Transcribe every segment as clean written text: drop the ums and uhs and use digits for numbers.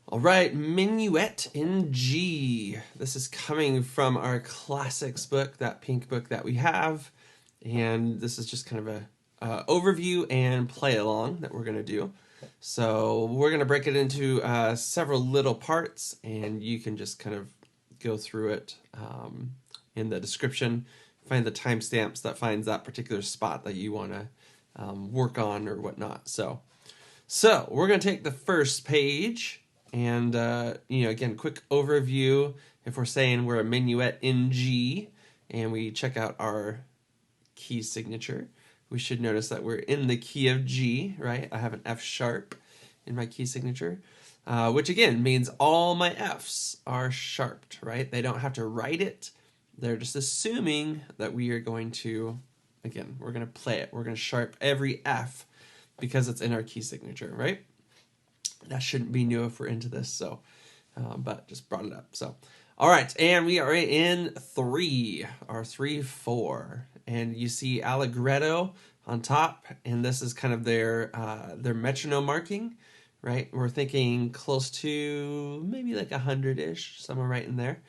All right, Minuet in G. This is coming from our classics book, that pink book that we have. And this is just kind of a overview and play along that we're going to do. So we're going to break it into several little parts, and you can just kind of go through it in the description, find the timestamps that finds that particular spot that you want to work on or whatnot. So we're going to take the first page. And, again, quick overview. If we're saying we're a minuet in G and we check out our key signature, we should notice that we're in the key of G, right? I have an F sharp in my key signature, which again means all my Fs are sharped, right? They don't have to write it. They're just assuming that we are going to, again, we're going to play it. We're going to sharp every F because it's in our key signature, right? That shouldn't be new if we're into this, so, but just brought it up. So, all right, and we are in 3, our 3/4, and you see allegretto on top, and this is kind of their metronome marking, right? We're thinking close to maybe like 100-ish, somewhere right in there.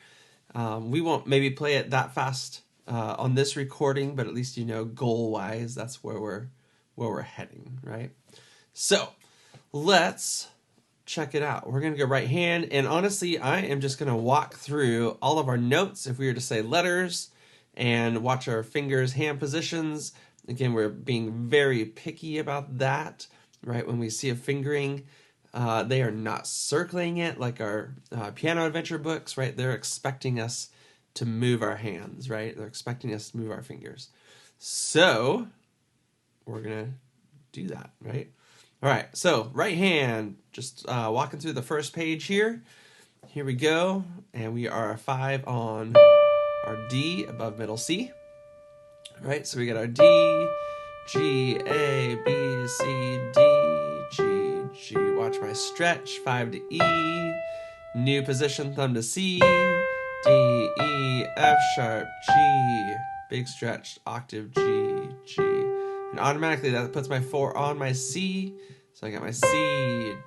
We won't maybe play it that fast on this recording, but at least you know goal-wise that's where we're heading, right? So let's check it out. We're going to go right hand, and honestly, I am just going to walk through all of our notes if we were to say letters and watch our fingers, hand positions. Again, we're being very picky about that, right? When we see a fingering, they are not circling it like our piano adventure books, right? They're expecting us to move our hands, right? They're expecting us to move our fingers. So we're going to do that, right? All right, so right hand, just walking through the first page here. Here we go, and we are a 5 on our D above middle C. All right, so we got our D, G, A, B, C, D, G, G. Watch my stretch, 5 to E. New position, thumb to C, D, E, F sharp, G. Big stretch, octave, G, G. And automatically that puts my 4 on my C. So I got my C,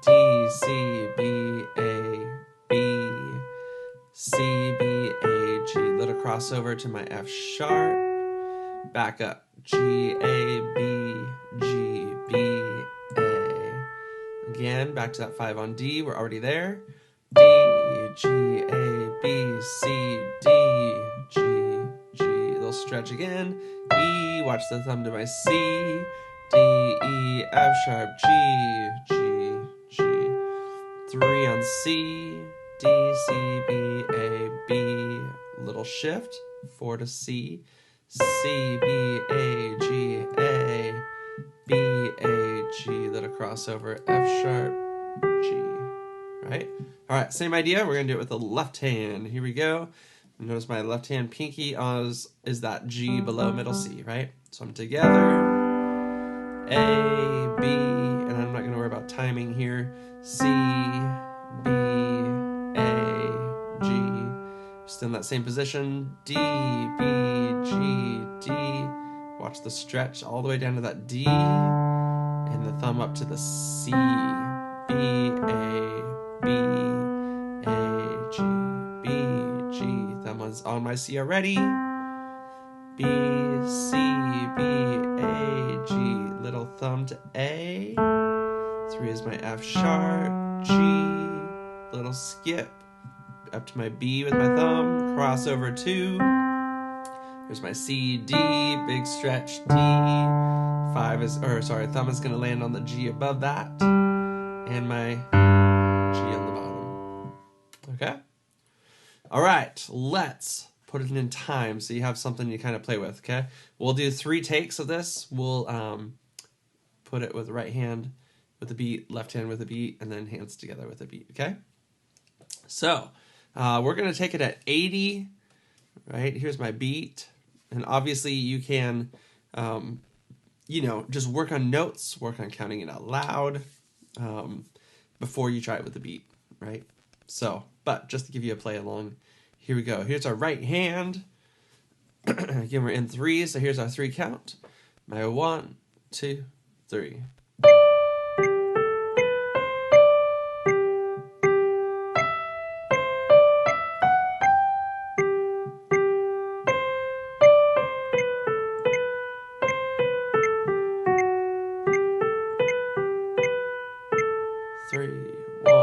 D, C, B, A, B, C, B, A, G. Little crossover to my F sharp. Back up. G, A, B, G, B, A. Again, back to that 5 on D. We're already there. D, G, A, B, C, D, G, G. Little stretch again. E, watch the thumb to my C. D, E, F sharp, G, G, G. 3 on C, D, C, B, A, B. Little shift, 4 to C. C, B, A, G, A. B, A, G. Little crossover, F sharp, G. Right? All right, same idea. We're going to do it with the left hand. Here we go. Notice my left hand pinky is that G below middle C, right? So I'm together. A, B, and I'm not going to worry about timing here. C, B, A, G. Still in that same position. D, B, G, D. Watch the stretch all the way down to that D. And the thumb up to the C. B, A, B, A, G, B, G. Thumb was on my C already. B, C, B, A, G. Little thumb to A. 3 is my F sharp. G. Little skip. Up to my B with my thumb. Crossover 2. There's my C, D. Big stretch, D. Thumb is going to land on the G above that. And my G on the bottom. Okay? All right, let's put it in time so you have something you kind of play with, okay? We'll do 3 takes of this. We'll put it with the right hand with a beat, left hand with a beat, and then hands together with a beat, okay? So we're going to take it at 80, right? Here's my beat. And obviously you can, just work on notes, work on counting it out loud before you try it with the beat, right? So, but just to give you a play along, here we go. Here's our right hand. Again, we're in 3, so here's our 3 count. My 1, 2, 3. 1.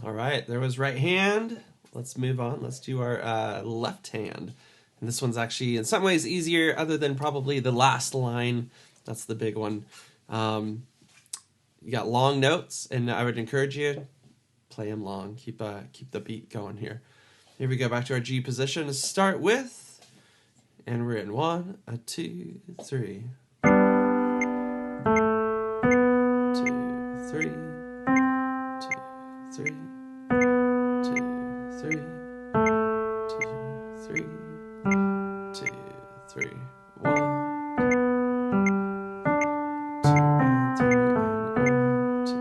All right, there was right hand. Let's move on. Let's do our left hand. And this one's actually in some ways easier, other than probably the last line. That's the big one. You got long notes, and I would encourage you, play them long. Keep the beat going here. Here we go, back to our G position to start with. And we're in 1, 2, 3. 2, 3. 2, 3. 2, 3. 2, 3. 2, 3. 1. 2 and 3 and 1, 2.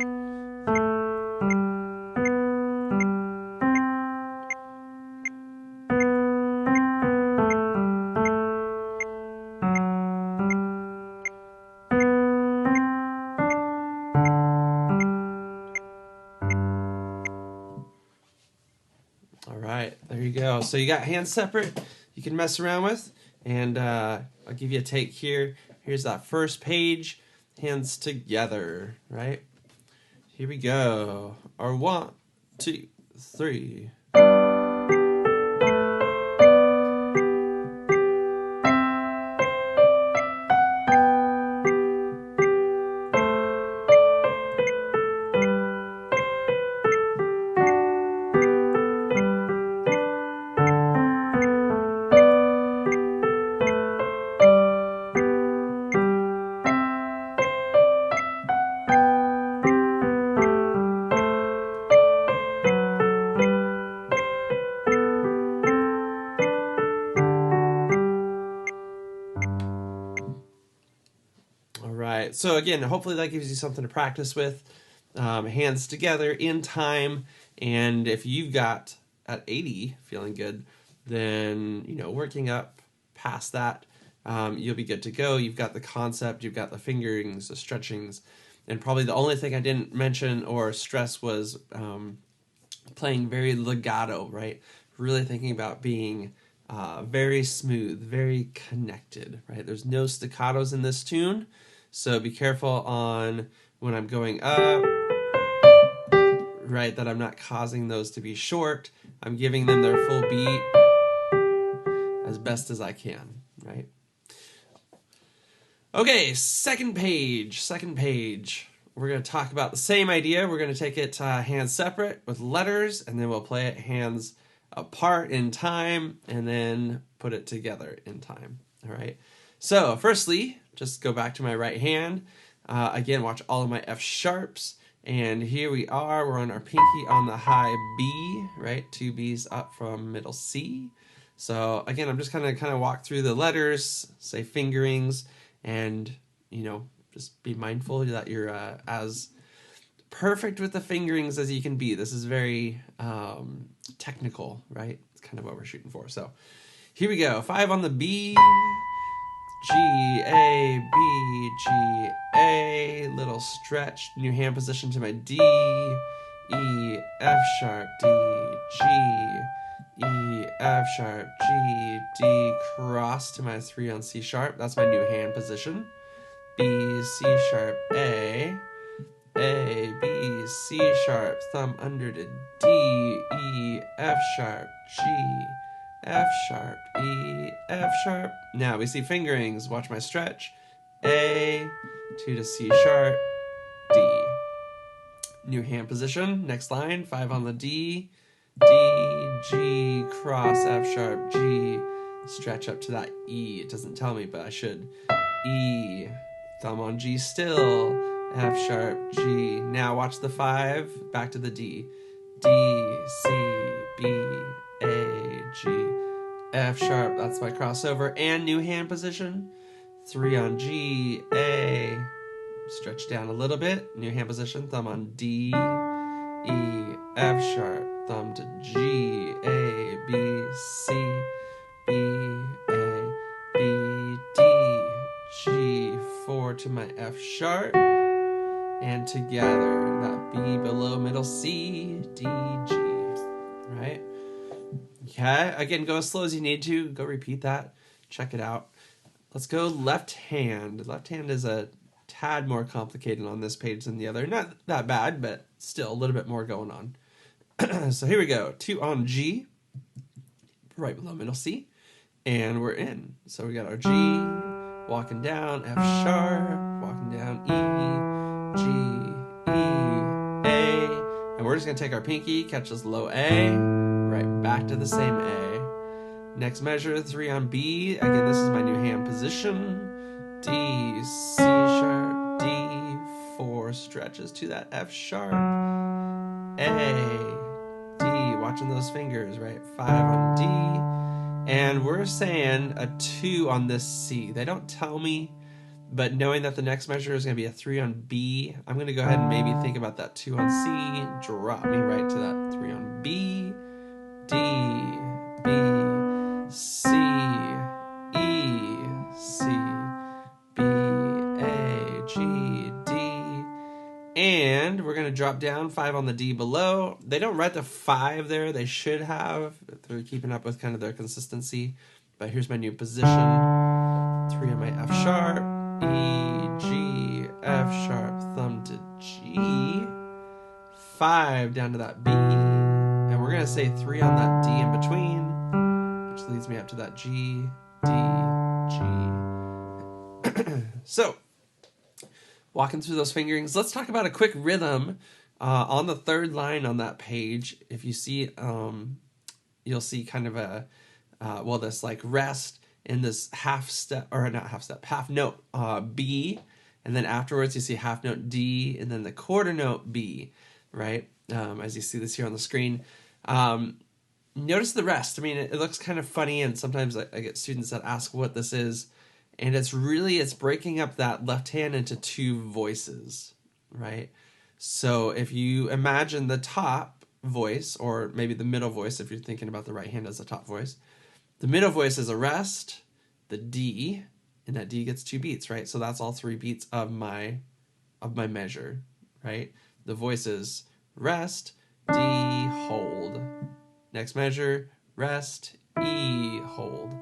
All right, there you go. So you got hands separate you can mess around with, and I'll give you a take here. Here's that first page, hands together, right? Here we go. Our 1, 2, 3. Right. So again, hopefully that gives you something to practice with. Hands together in time, and if you've got at 80 feeling good, then working up past that, you'll be good to go. You've got the concept, you've got the fingerings, the stretchings, and probably the only thing I didn't mention or stress was playing very legato, right? Really thinking about being very smooth, very connected, right? There's no staccatos in this tune. So be careful on when I'm going up, right, that I'm not causing those to be short. I'm giving them their full beat as best as I can, right? Okay, second page. We're going to talk about the same idea. We're going to take it hands separate with letters, and then we'll play it hands apart in time, and then put it together in time, all right? So firstly, just go back to my right hand. Again, watch all of my F sharps. And here we are. We're on our pinky on the high B, right? 2 B's up from middle C. So again, I'm just kind of walk through the letters, say fingerings, and just be mindful that you're as perfect with the fingerings as you can be. This is very technical, right? It's kind of what we're shooting for. So here we go. 5 on the B. G, A, B, G, A, little stretch, new hand position to my D, E, F sharp, D, G, E, F sharp, G, D, cross to my 3 on C sharp, that's my new hand position, B, C sharp, A, B, C sharp, thumb under to D, E, F sharp, G, F sharp, E, F sharp. Now we see fingerings. Watch my stretch. A, 2 to C sharp, D. New hand position. Next line. 5 on the D. D, G, cross, F sharp, G. Stretch up to that E. It doesn't tell me, but I should. E, thumb on G still. F sharp, G. Now watch the 5. Back to the D. D, C, B, A, G, F sharp, that's my crossover, and new hand position, 3 on G, A, stretch down a little bit, new hand position, thumb on D, E, F sharp, thumb to G, A, B, C, B, A, B, D, G, 4 to my F sharp, and together, that B below middle C, D, G, right? Okay, again, go as slow as you need to. Go repeat that. Check it out. Let's go left hand. Left hand is a tad more complicated on this page than the other. Not that bad, but still a little bit more going on. So here we go. 2 on G, right below middle C, and we're in. So we got our G, walking down, F sharp, walking down E, G, E, A, and we're just going to take our pinky, catch this low A, right back to the same A. Next measure, 3 on B. Again, this is my new hand position. D, C sharp, D, 4 stretches to that F sharp, A, D, watching those fingers, right? 5 on D, and we're saying a 2 on this C. They don't tell me, but knowing that the next measure is going to be a 3 on B, I'm going to go ahead and maybe think about that 2 on C, drop me right to that 3 on B, D, B, C, E, C, B, A, G, D, and we're going to drop down 5 on the D below. They don't write the 5 there. They should have. They're keeping up with kind of their consistency. But here's my new position. 3 on my F sharp, E, G, F sharp, thumb to G. 5 down to that B. And we're going to say 3 on that D in between, which leads me up to that G, D, G. So, walking through those fingerings, let's talk about a quick rhythm on the 3rd line on that page. If you see, you'll see kind of a, this like rest in this half step, or not half step, half note B, and then afterwards you see half note D, and then the quarter note B, right? As you see this here on the screen. Notice the rest. I mean, it looks kind of funny, and sometimes I get students that ask what this is. And it's breaking up that left hand into 2 voices, right? So if you imagine the top voice, or maybe the middle voice, if you're thinking about the right hand as the top voice, the middle voice is a rest, the D, and that D gets 2 beats, right? So that's all 3 beats of my measure, right? The voice is rest, D, hold. Next measure, rest, E, hold.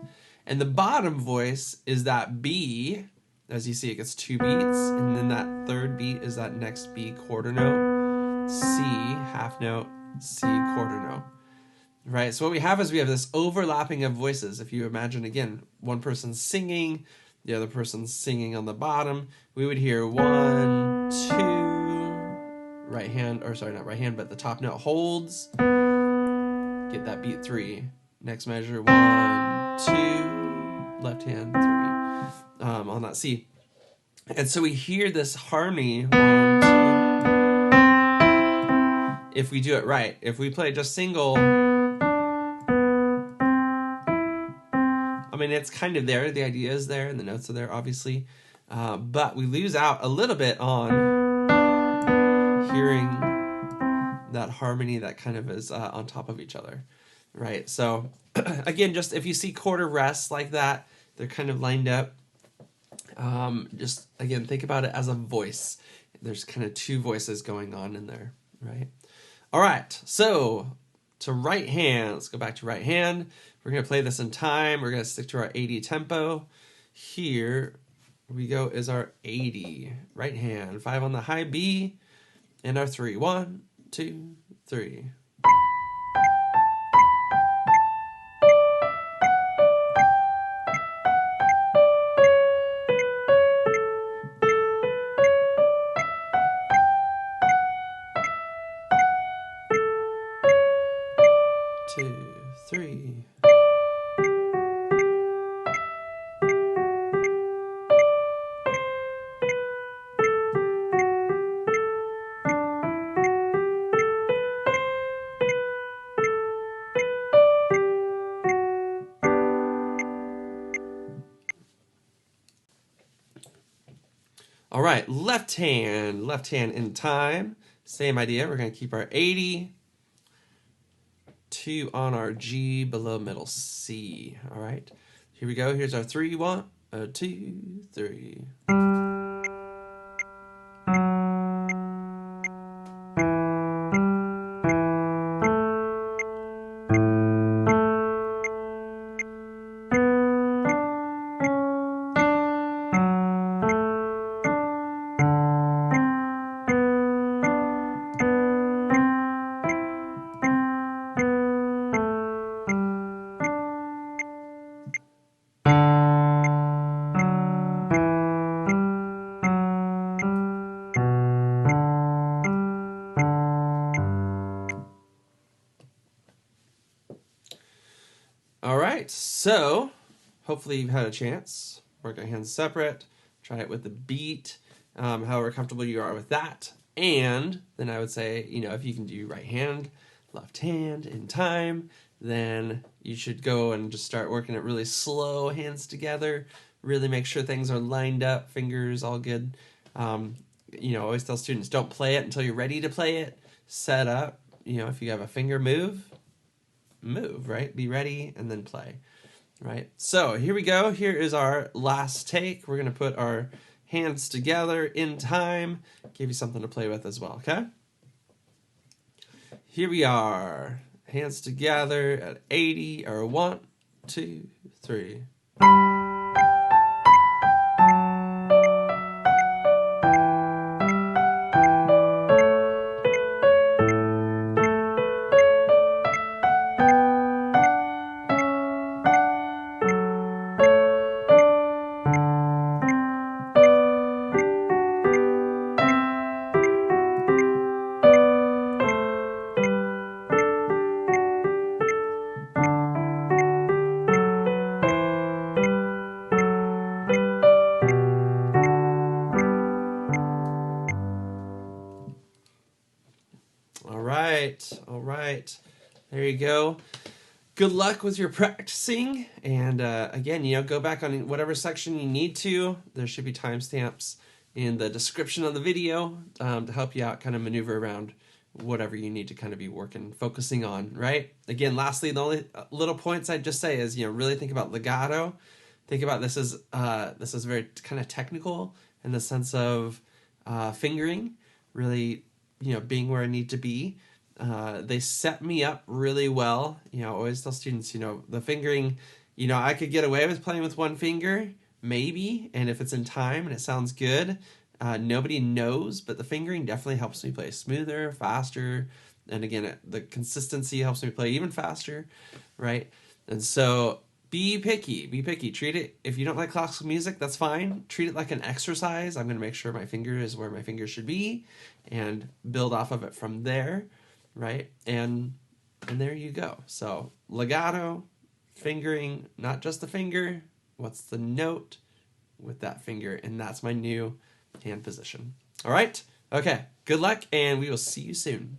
And the bottom voice is that B. As you see, it gets 2 beats, and then that 3rd beat is that next B quarter note, C half note, C quarter note. Right? So what we have this overlapping of voices. If you imagine, again, one person's singing, the other person's singing on the bottom, we would hear 1, 2, right hand, or sorry, not right hand, but the top note holds, get that beat 3. Next measure, 1, 2, left hand 3 on that C. And so we hear this harmony, 1, 2. If we do it right, if we play just single, I mean, it's kind of there. The idea is there, and the notes are there, obviously. But we lose out a little bit on hearing that harmony that kind of is on top of each other, right? So again, just if you see quarter rests like that, they're kind of lined up. Just again, think about it as a voice. There's kind of 2 voices going on in there, right? All right, so to right hand, let's go back to right hand. We're going to play this in time. We're going to stick to our 80 tempo. Here we go is our 80. Right hand, 5 on the high B, and our 3. 1, 2, 3. All right, left hand in time. Same idea. We're going to keep our 80. 2 on our G below middle C. All right, here we go. Here's our 3. 1, 2, 3. right, so hopefully you've had a chance. Work our hands separate. Try it with the beat, however comfortable you are with that. And then I would say, if you can do right hand, left hand in time, then you should go and just start working it really slow, hands together. Really make sure things are lined up, fingers all good. Always tell students, don't play it until you're ready to play it. Set up. If you have a finger move, right? Be ready and then play, right? So here we go. Here is our last take. We're going to put our hands together in time. Give you something to play with as well, okay? Here we are. Hands together at 80, or 1, 2, 3. All right. There you go. Good luck with your practicing. And again, go back on whatever section you need to. There should be timestamps in the description of the video to help you out kind of maneuver around whatever you need to kind of be focusing on, right? Again, lastly, the only little points I'd just say is, really think about legato. Think about this is very kind of technical in the sense of fingering, really, being where I need to be. They set me up really well. I always tell students, the fingering, I could get away with playing with one finger, maybe, and if it's in time and it sounds good, nobody knows, but the fingering definitely helps me play smoother, faster, and again, the consistency helps me play even faster, right? And so be picky. Treat it, if you don't like classical music, that's fine. Treat it like an exercise. I'm going to make sure my finger is where my finger should be and build off of it from there. Right? And there you go. So legato, fingering, not just the finger. What's the note with that finger? And that's my new hand position. All right? Okay. Good luck, and we will see you soon.